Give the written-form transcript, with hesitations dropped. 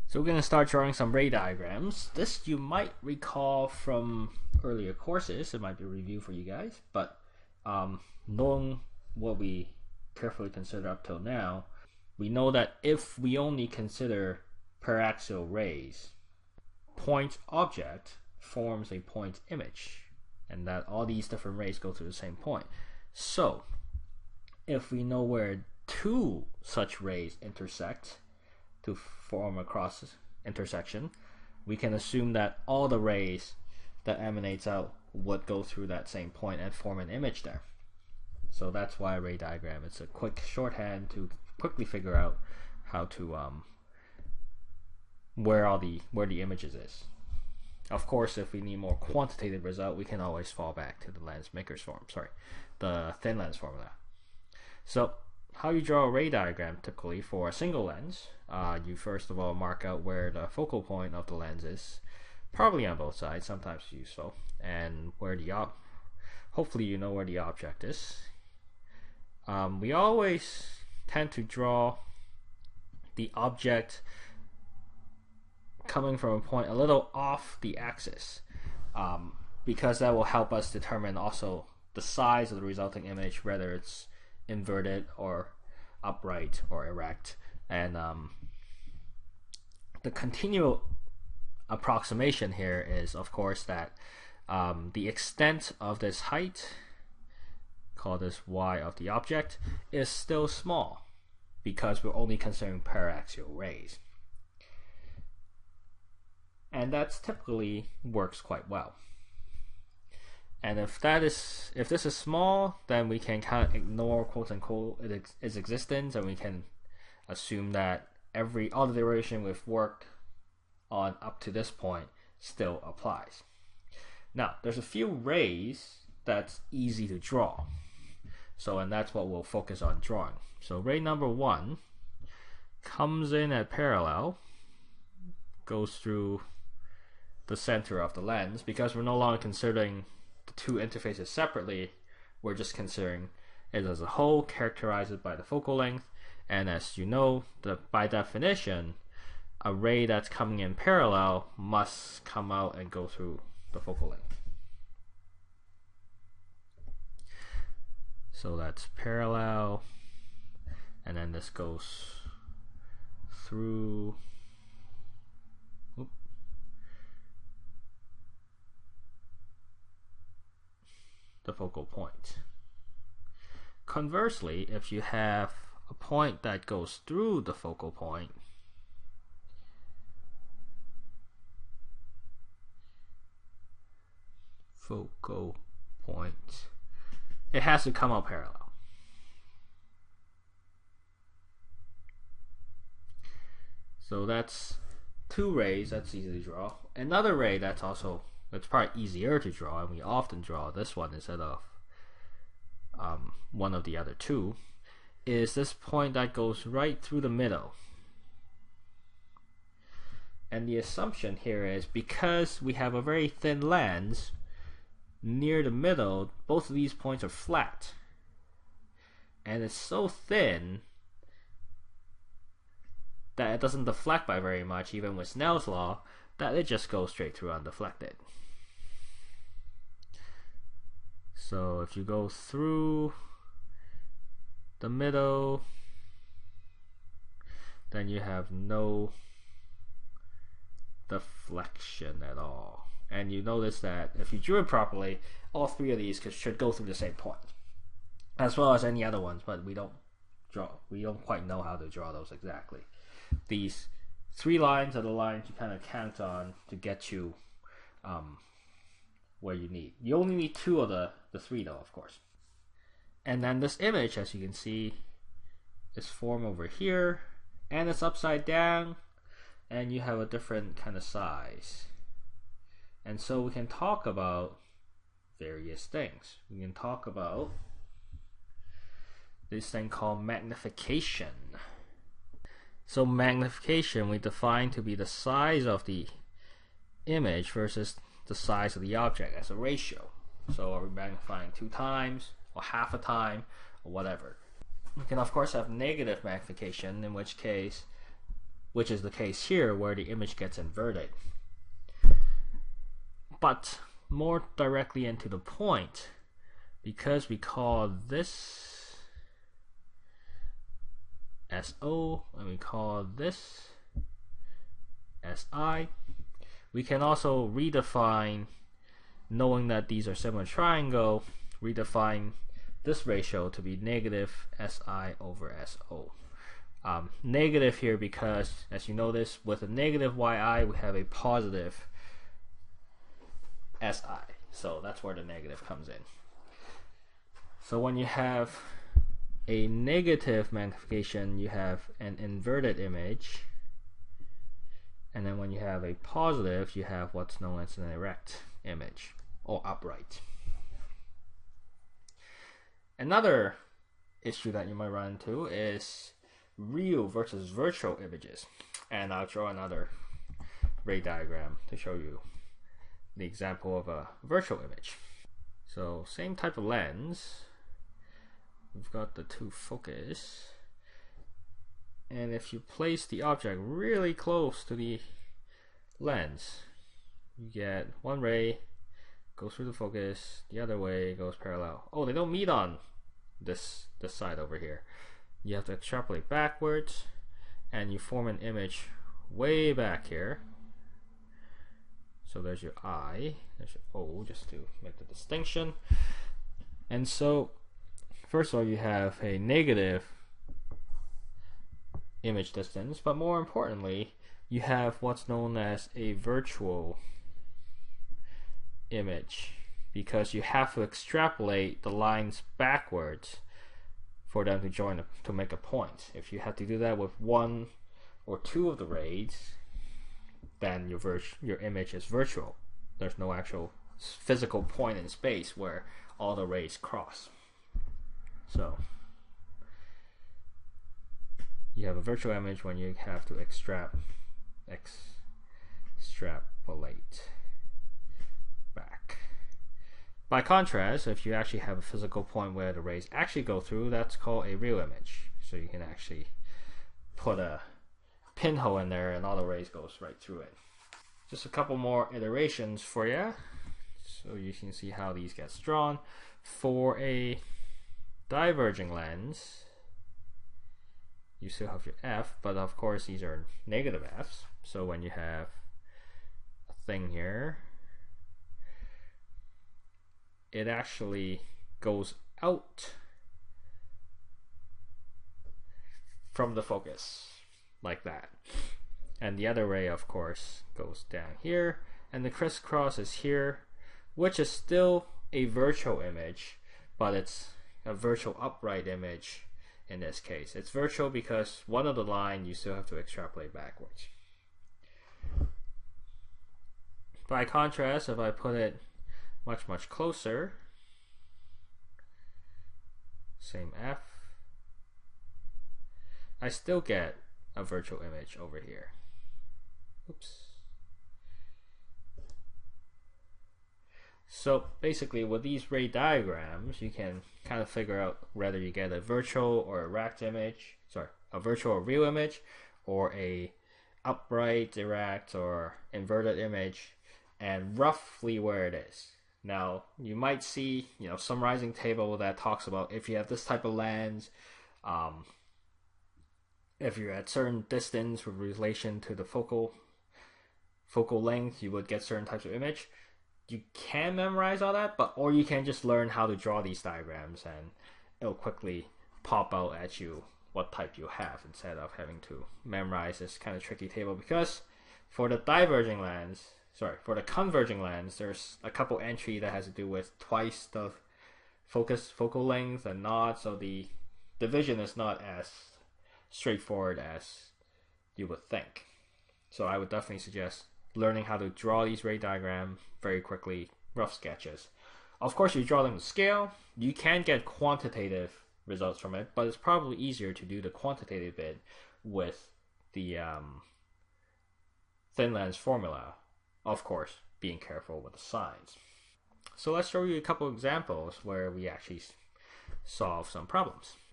So we're going to start drawing some ray diagrams. This you might recall from earlier courses. It might be a review for you guys, but knowing what we carefully considered up till now, we know that if we only consider paraxial rays, point object forms a point image, and that all these different rays go to the same point. So if we know where two such rays intersect to form a cross intersection, we can assume that all the rays that emanates out would go through that same point and form an image there. So that's why a ray diagram. It's a quick shorthand to quickly figure out how to where the images is. Of course, if we need more quantitative result, we can always fall back to the lens maker's form. The thin lens formula. So how you draw a ray diagram typically for a single lens, you first of all mark out where the focal point of the lens is, probably on both sides, sometimes useful, and where hopefully you know where the object is. We always tend to draw the object coming from a point a little off the axis, because that will help us determine also the size of the resulting image, whether it's inverted or upright or erect. And the continuum approximation here is, of course, that the extent of this height, call this y of the object, is still small because we're only considering paraxial rays, and that's typically works quite well. And if this is small, then we can kind of ignore quote unquote its existence, and we can assume that all the derivation we've worked on up to this point still applies. Now, there's a few rays that's easy to draw. And that's what we'll focus on drawing. So ray number 1 comes in at parallel, goes through the center of the lens. Because we're no longer considering the two interfaces separately, we're just considering it as a whole, characterized by the focal length. And as you know, by definition, a ray that's coming in parallel must come out and go through the focal length. So that's parallel, and then this goes through the focal point. Conversely, if you have a point that goes through the focal point, it has to come out parallel. So that's two rays that's easy to draw. Another ray that's probably easier to draw, and we often draw this one instead of one of the other two, is this point that goes right through the middle. And the assumption here is, because we have a very thin lens, near the middle, both of these points are flat, and it's so thin that it doesn't deflect by very much, even with Snell's law, that it just goes straight through undeflected. So if you go through the middle, then you have no deflection at all. And you notice that if you drew it properly, all three of these should go through the same point, as well as any other ones, but we don't quite know how to draw those exactly. These three lines are the lines you kind of count on to get you where you need. You only need two of the three though, of course. And then this image, as you can see, is formed over here, and it's upside down, and you have a different kind of size. And so we can talk about various things. We can talk about this thing called magnification. So magnification we define to be the size of the image versus the size of the object as a ratio. So are we magnifying 2 times, or half a time, or whatever? We can of course have negative magnification, in which case which is the case here where the image gets inverted. But more directly and to the point, because we call this SO and we call this SI, we can also redefine, knowing that these are similar triangle, redefine this ratio to be negative SI over SO. Negative here because, as you notice, with a negative YI we have a positive SI, so that's where the negative comes in. So when you have a negative magnification, you have an inverted image, and then when you have a positive, you have what's known as an erect image or upright. Another issue that you might run into is real versus virtual images, and I'll draw another ray diagram to show you the example of a virtual image. So same type of lens, we've got the two focus, and if you place the object really close to the lens, you get one ray goes through the focus, the other way goes parallel. Oh, they don't meet on this side over here. You have to extrapolate backwards, and you form an image way back here. So there's your I, there's your O, just to make the distinction. And so, first of all, you have a negative image distance, but more importantly, you have what's known as a virtual image, because you have to extrapolate the lines backwards for them to join to make a point. If you have to do that with one or two of the rays, then your image is virtual. There's no actual physical point in space where all the rays cross. So you have a virtual image when you have to extrapolate back. By contrast, if you actually have a physical point where the rays actually go through, that's called a real image. So you can actually put a pinhole in there and all the rays goes right through it. Just a couple more iterations for you, so you can see how these get drawn. For a diverging lens, you still have your F, but of course these are negative F's. So when you have a thing here, it actually goes out from the focus like that, and the other ray of course goes down here, and the crisscross is here, which is still a virtual image, but it's a virtual upright image. In this case it's virtual because one of the line you still have to extrapolate backwards. By contrast, if I put it much closer, same F, I still get a virtual image over here. Oops. So basically with these ray diagrams, you can kind of figure out whether you get a virtual or erect image, a virtual or real image, or a upright, erect, or inverted image, and roughly where it is. Now you might see, summarizing table that talks about if you have this type of lens, if you're at certain distance with relation to the focal length, you would get certain types of image. You can memorize all that, or you can just learn how to draw these diagrams and it'll quickly pop out at you what type you have, instead of having to memorize this kind of tricky table. Because for the converging lens, there's a couple entry that has to do with twice the focal length and not, so the division is not as straightforward as you would think. So I would definitely suggest learning how to draw these ray diagrams very quickly, rough sketches. Of course, you draw them to scale, you can get quantitative results from it, but it's probably easier to do the quantitative bit with the thin lens formula, of course being careful with the signs. So let's show you a couple examples where we actually solve some problems.